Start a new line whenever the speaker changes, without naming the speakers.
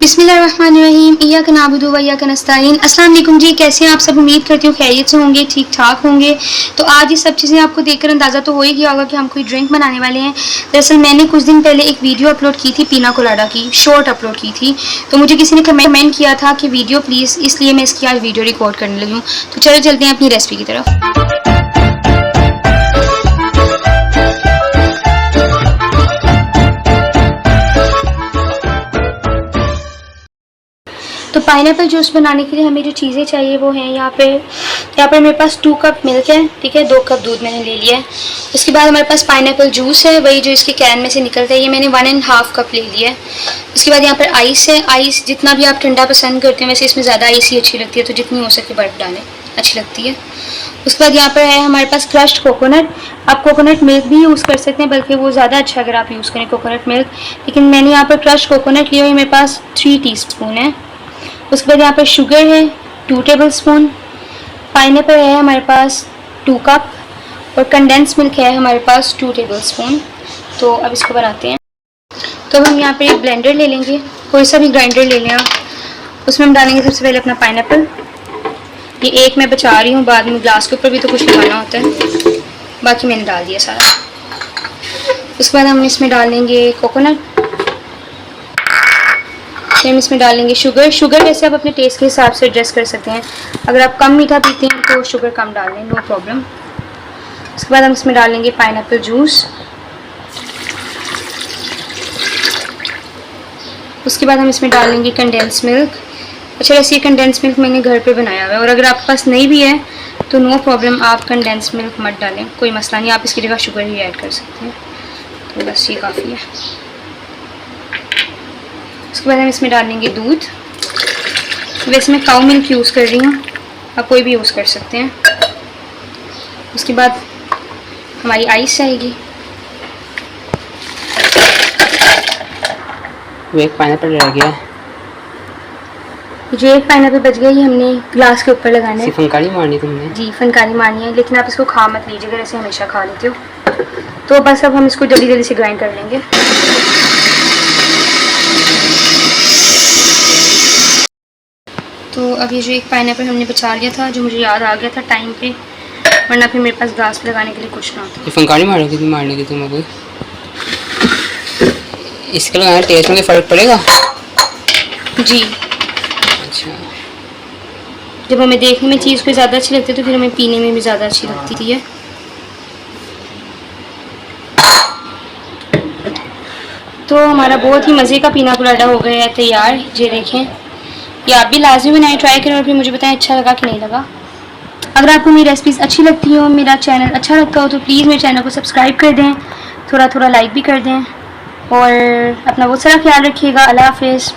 बिस्मिल्लाहिर्रहमानिर्रहीम इय्याका नअबुदु व इय्याका नस्तईन। अस्सलाम वालेकुम जी, कैसे हैं आप सब? उम्मीद करती हूँ खैरियत से होंगे, ठीक ठाक होंगे। तो आज ये सब चीज़ें आपको देखकर अंदाज़ा तो हो ही गया होगा कि हम कोई ड्रिंक बनाने वाले हैं। दरअसल मैंने कुछ दिन पहले एक वीडियो अपलोड की थी पीना कोलाडा की, शॉर्ट अपलोड की थी। तो मुझे किसी ने कमेंट किया था कि वीडियो प्लीज़, इसलिए मैं इसकी आज वीडियो रिकॉर्ड करने लगी हूँ। तो चलो चलते हैं अपनी रेसिपी की तरफ। तो पाइनएप्पल जूस बनाने के लिए हमें जो चीज़ें चाहिए वो हैं यहाँ पर मेरे पास 2 कप मिल्क है, ठीक है, 2 कप दूध मैंने ले लिया है। उसके बाद हमारे पास पाइनएप्पल जूस है, वही जो इसके कैन में से निकलता है, ये मैंने 1.5 कप ले लिया है। उसके बाद यहाँ पर आइस है, आइस जितना भी आप ठंडा पसंद करते हैं, वैसे इसमें ज़्यादा आइस ही अच्छी लगती है, तो जितनी हो सके बर्फ़ डालें, अच्छी लगती है। उसके बाद यहाँ पर है हमारे पास क्रश्ड कोकोनट। आप कोकोनट मिल्क भी यूज़ कर सकते हैं, बल्कि वो ज़्यादा अच्छा अगर आप यूज़ करें कोकोनट मिल्क, लेकिन मैंने यहाँ पर क्रश्ड कोकोनट लिया हुआ है, मेरे पास 3 टीस्पून है। उसके बाद यहाँ पर शुगर है 2 टेबल स्पून, पाइनएप्पल है हमारे पास 2 कप और कंडेंस मिल्क है हमारे पास 2 टेबल स्पून। तो अब इसको बनाते हैं। तो हम यहाँ पे एक ब्लेंडर ले लेंगे, कोई सा भी ग्राइंडर ले लें आप। उसमें हम डालेंगे सबसे पहले अपना पाइनएप्पल। ये एक मैं बचा रही हूँ, बाद में ग्लास के ऊपर भी तो कुछ लगाना होता है, बाकी मैंने डाल दिया सारा। उसके बाद हम इसमें डालेंगे कोकोनट, हम इसमें डालेंगे शुगर वैसे आप अपने टेस्ट के हिसाब से एडजस्ट कर सकते हैं। अगर आप कम मीठा पीते हैं तो शुगर कम डाल लें, नो प्रॉब्लम। उसके बाद हम इसमें डालेंगे पाइनएप्पल जूस। उसके बाद हम इसमें डालेंगे कंडेंस मिल्क। अच्छा, वैसे ये कंडेंस मिल्क मैंने घर पे बनाया हुआ है, और अगर आपके पास नहीं भी है तो नो प्रॉब्लम, आप कंडेंस मिल्क मत डालें, कोई मसला नहीं, आप इसकी जगह शुगर ही ऐड कर सकते हैं। तो बस ये काफ़ी है। उसके बाद हम इसमें डालेंगे दूध। वैसे मैं काऊ मिल्क यूज़ कर रही हूँ, आप कोई भी यूज़ कर सकते हैं। उसके बाद हमारी आइस आएगी।
वो एक पाइनएप्पल रह गया,
जो एक पाइनएप्पल बच गया, ये हमने ग्लास के ऊपर लगाना है।
फनकारी मारनी तुमने?
जी, फनकारी मारनी है, लेकिन आप इसको खा मत लीजिएगा, जैसे हमेशा खा लेते हो। तो बस अब हम इसको जल्दी जल्दी से ग्राइंड कर लेंगे। तो अब ये जो एक पाइनएप्पल हमने बचा लिया था, जो मुझे याद आ गया था टाइम पे, वरना फिर मेरे पास ग्लास पे लगाने के लिए कुछ ना होता।
ये फनकारी मारोगी तुम? मारने की तुम कोई इसके लगाना, टेस्ट में फ़र्क पड़ेगा?
जी,
अच्छा।
जब हमें देखने में चीज़ कोई ज़्यादा अच्छी लगती है तो फिर हमें पीने में भी ज़्यादा अच्छी लगती है। तो हमारा बहुत ही मज़े का पीना कोलाडा हो गया है तैयार। ये देखें, ये आप भी लाजमी बनाएं, ट्राई करें और फिर मुझे बताएं अच्छा लगा कि नहीं लगा। अगर आपको मेरी रेसिपीज़ अच्छी लगती हो, मेरा चैनल अच्छा लगता हो, तो प्लीज़ मेरे चैनल को सब्सक्राइब कर दें, थोड़ा लाइक भी कर दें, और अपना बहुत सारा ख्याल रखिएगा। अल्लाह हाफ़िज़।